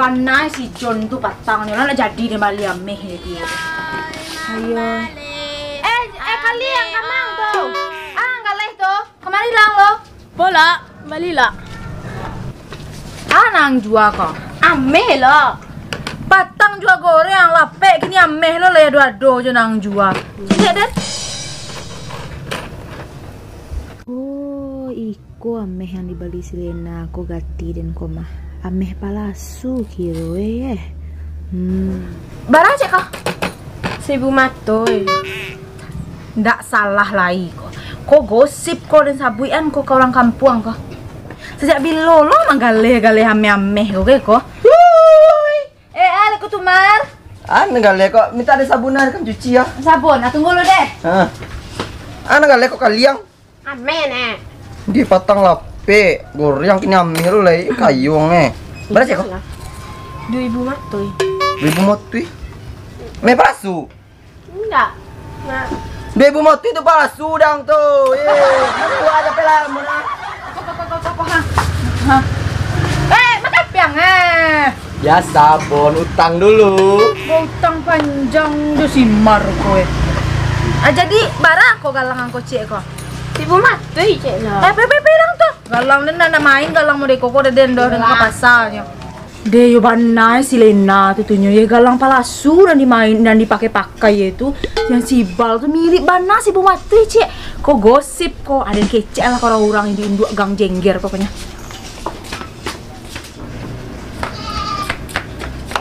Panai si John tuh patang nih, nak jadi dia balik ameh dia. Ayo. Kalian kamang tuh. Galeh tuh. Kemari lang lo. Bola, balilah. Nang jua kok. Ameh lo. Patang jua goreng lapek kini ameh lo le ado je nang jua. Tidak den. Oh, iko ameh yang dibeli si Lena, ko gati den koma. Ameh palasu kiro Barang cek kok. Sibu matoy. Ndak salah lagi kok. Kok gosip kok dan sabuian kok ke orang kampung kok. Sejak bilo lo manggale-gale ame-ame kok. Wuih. Ale ko tumar. Gale kok minta ada sabunan kan cuci ya. Sabun, tunggu lo deh. Gale kok kaliang. Ame nih. Di patang lape, goreng kini ambil lagi kayu berapa sih kok? 2.000 matoy. 2.000 motui. Me palsu. Enggak. Nah. 2.000 motui itu palsu dang tuh. Aku ada pelan mana? Makan piang Ya sabun utang dulu. Utang panjang do simar kowe. Jadi barang kok galang angko cek kok. Sibu matoy cek lo. Pirang tuh. Galang den na main galang mo de koko de den do den kapasanya. De yo banai si Lena tuh tunyo ya galang palasu dan dimain dan dipakai-pakai itu yang sibal tuh mirip bana si Bu Mati cek. Kok gosip kok ada yang kece lah kalau orang yang di induk gang jengger pokoknya.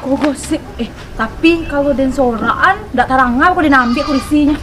Kok gosip tapi kalau den soraan ndak tarangga kok dinambi kursinya.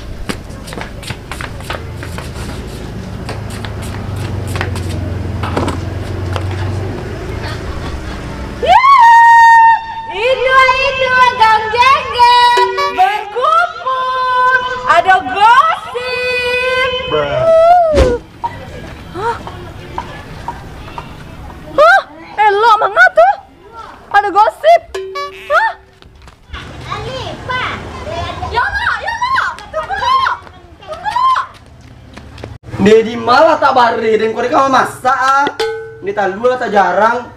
Dedi malah tak bari dan kau kamu masak ini tak lu tak jarang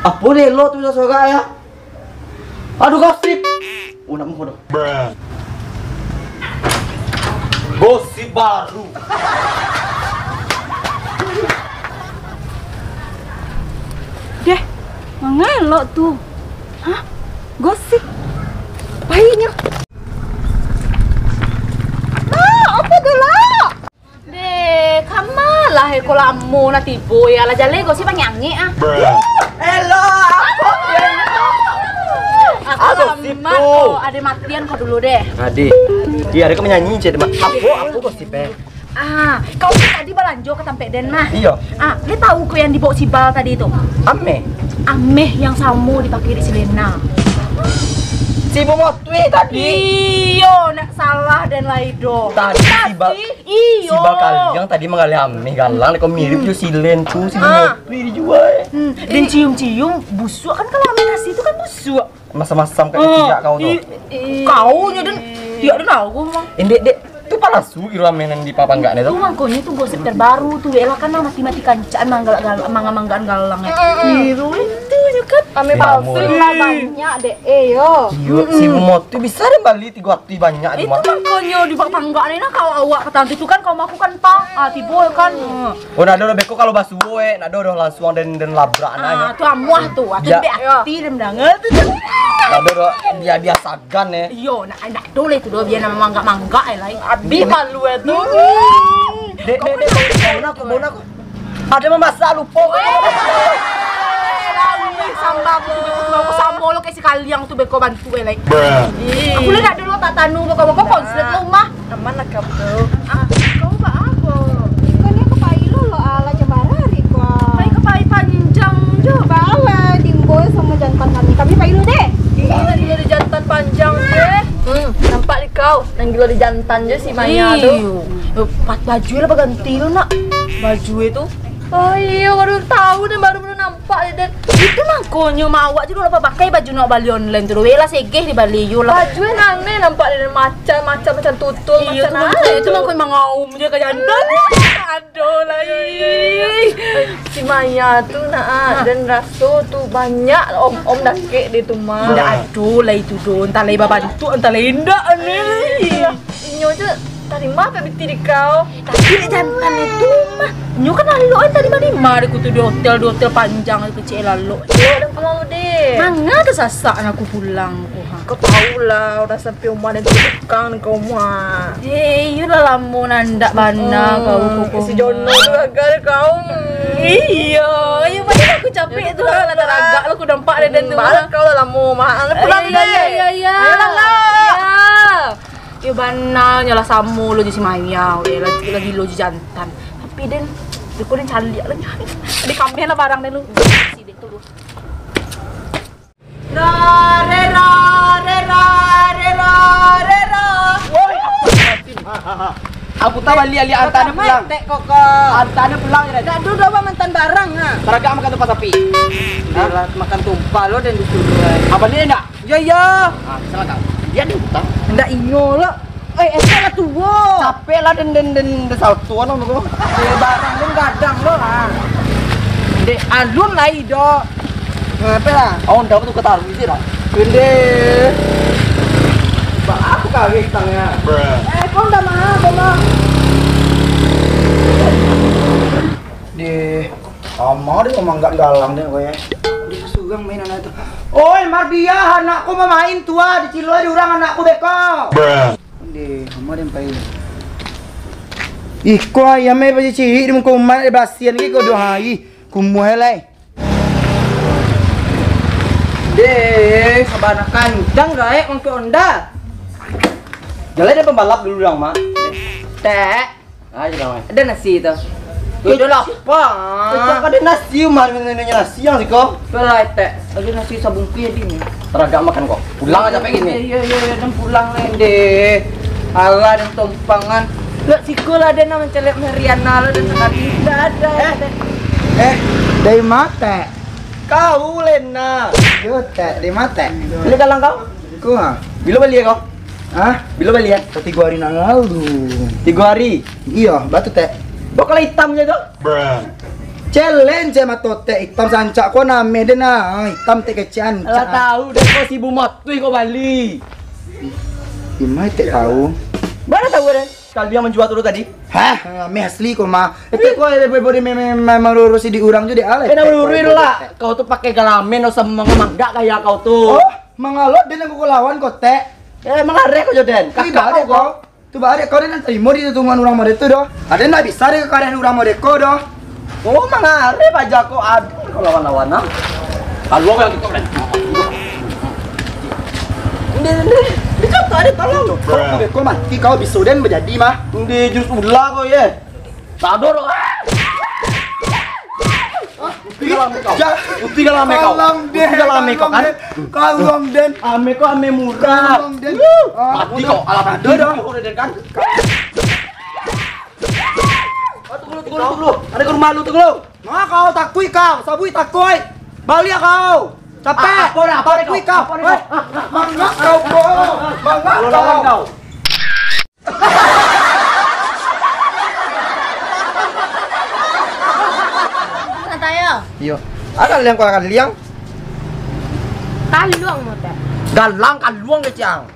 apa deh lo tuh soga ya aduh gosip nak mau gosip baru deh mengelok tuh gosip pahitnya apa tuh lah lah ko lamu na tiboy ala jale gosip panyangi hello aku lama ada matian kau dulu deh Ade dia ada menyanyi jadi aku gosip kau tadi balanjo ke Tampe Den mah iya dia tahu kau yang dibawa si Bal tadi itu ameh yang samu dipakai di Selena si Bu Motui tadi iyo nak salah dan laido tadi si Bal kalian tadi mengalih ameh galang kok mirip jo silen tuh si Bu Motui dijual dan cium-cium busuk kan kalau ameh kasih itu kan busuk masam-masam kayak tidak kau tuh kau dan tidak ada tahu mah dek itu palasu kira mainan di papa enggak nih tuh makanya tuh gosip terbaru tuh elah kan mati-mati kancaan mangga-manggaan galang biru itu kan kami palsu lah banyak deh yo si Bu Motui bisa deh balik 3 waktu banyak itu makanya di papa enggak nih nah kau awak ketanti itu kan kau maku kan pak tiboy kan nado udah beko kalau basu nado udah langsung dan labrak nanya tuh amuah tuh atuh beati dem danget tuh nado udah dia sagan ya iyo nak dole tuh do biar nama mangga-mangga lai abi malu itu dek bau aku ada memasak lupa aku sama lo kayak si kaliang tuh beko bantu lai aku lihat dulu tak tanu beko konslet rumah aman nak kamu kau mbak apa kan ya kepai lo ala cebarari kok pai kepai panjang jo bala dimboy sama jantan kami pai lo deh iya dia ada jantan panjang deh nampak di kau nang gila di jantan aja si Maya tuh pat baju lah ganti lo nak baju itu Oh iya, baru tahu deh, baru nampak dan itu mangkonyo mawak juga lupa pakai baju nak bali online tu. Wela segeh di Bali yo lah. Baju aneh nampak dari macam tutul Iya, macam itu mangkon mangaum dia kayak jantan. Aduh lah. si Maya tuh dan Raso tuh banyak om dakek di rumah. Aduh lah itu do, entah lai babantu, entah lai indah aneh. Inyo aja terima apa biti di kau. Tapi jantan itu mah nyo kan lalu tadi mana aku tuh di hotel panjang kecil lalu. Yo dan pulang deh. Mangga kesasak aku pulang ku ha. Kau tahu lah udah sampai rumah dan tukang kau mah. Iya lah lamun nandak bana kau Si Jono tuh gagal kau. Iya, iya banyak aku capek tuh lah agak lu aku nampak dan tuh. Balik kau lah lamu mah. Pulang deh. Iya. Ayolah lah. Ya banal nyala samu lo si Maya, ya lagi lo jantan. Tapi den, aku den cari lah nyari. Di kambing lah barang den lu. Si den tuh. Woi, aku tahu ali antane pulang. Tek kok. Antane pulang ya. Dak dulu apa mantan barang ha. Seragam makan tempat sapi. Makan tumpah lo dan disuruh. Apa dia enggak? Ya. Ah, silakan. Dia di hutang. Ndak inyo lah. Esa lah tuwo. Capek lah den sautuan om ko. Barang lu gadang lo lah. Dek alun lah ido. Ngapa lah? Oh, ndak tuh ketaruh sih lah. Gede. Bang aku kaget tangnya. Kau udah mah. Di sama dia ngomong enggak galang deh gue. Dia sugang mainan itu. Oi, Mardia, anakku mau main tua di Ciloy di urang anakku beko. Di sama dia pai. Ih, kau ayam me baju cihi di muka umat di basian ki kau dohai. Kumuhelai. Deh, sabana kancang gae kong ke onda. Jalan dia pembalap dulu dong, Mak. Tek, Ayo dong, Mak. ada nasi itu. Udah lapar. Kita ada nasi, Umar minumnya nasi yang sih kok. Belai tek, ada nasi sabung kue di ni. Teragak makan kok. Pulang aja kayak gini. Iya, dan pulang lah deh. Alah dan tumpangan. Gak sikul ada nama celep Mariana lo dan tadi ada. Dari mata. Kau Lena. Yo teh, dari mata. Beli kalang kau? Ku ha. Bila beli kau? Hah? Bila beli ya? 3 hari nang lalu. 3 hari. Iya, batu teh. Bakal hitamnya tuh. Challenge sama tote hitam sancak ko na medena hitam te kecian. Alah tahu deh kau si Bu Matui kau Bali. Imai te tahu. Mana tahu deh? Kalau dia menjual dulu tadi. Hah, me asli ko mah. Itu ko boleh merurusi di urang juga ale. Kena berurui lah. Kau tuh pakai galamen atau sama mangga kayak kau tuh. Oh, mangalot din aku lawan ko te. Mengarek kau Joden. Kakak kau. Tu bare kau dan terima di tutuman urang mode itu doh. Ada ndak bisa deh kalian urang mode ko doh. Oh, mengarek aja kau aduh kau lawan-lawan ah. Kalau yang kita kan. Ini contoh ada tolong. Kau mati kau bisuden menjadi mah. Di jus ulah kau ya. Sador. Uti kalau ame kau. Uti kalau ame kau kan. Kalong den. Ame kau ame murah. Kalong den. Mati kau alat ada dah. Udah den kan. Tunggu. Ada ke rumah lu tunggu. Nah kau takui kau, sabui takui. Balik kau. Capek. Apa takui kau. Bangga kau kau. Bangga kau. Tayo. Iya. Ada yang kau akan liang. Kaluang mo teh. Galang kaluang ke ciang.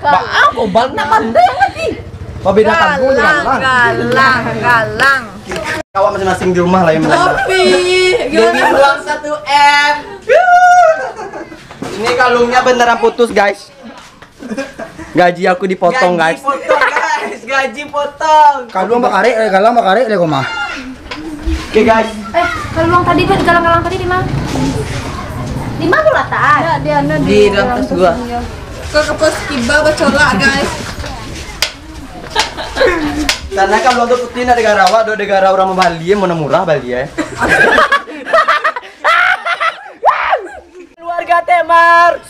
Bang, kau bal nak pandai nanti. Kau beda kaluang dengan galang. Galang. Kau masing-masing di rumah lah yang menanda. Jadi uang 1 M. Ini kalungnya beneran putus guys. Gaji aku dipotong guys. Gaji potong. Kalung bakare, galang bakare le koma. Oke guys. Kaluang tadi kan galang-galang tadi di mana? Di mana lah tas? Di dalam tas gua. Kau kepos kiba bacola guys. Karena kalau untuk putih ada garawa, do negara orang Bali mana murah Bali ya. Keluarga Temar.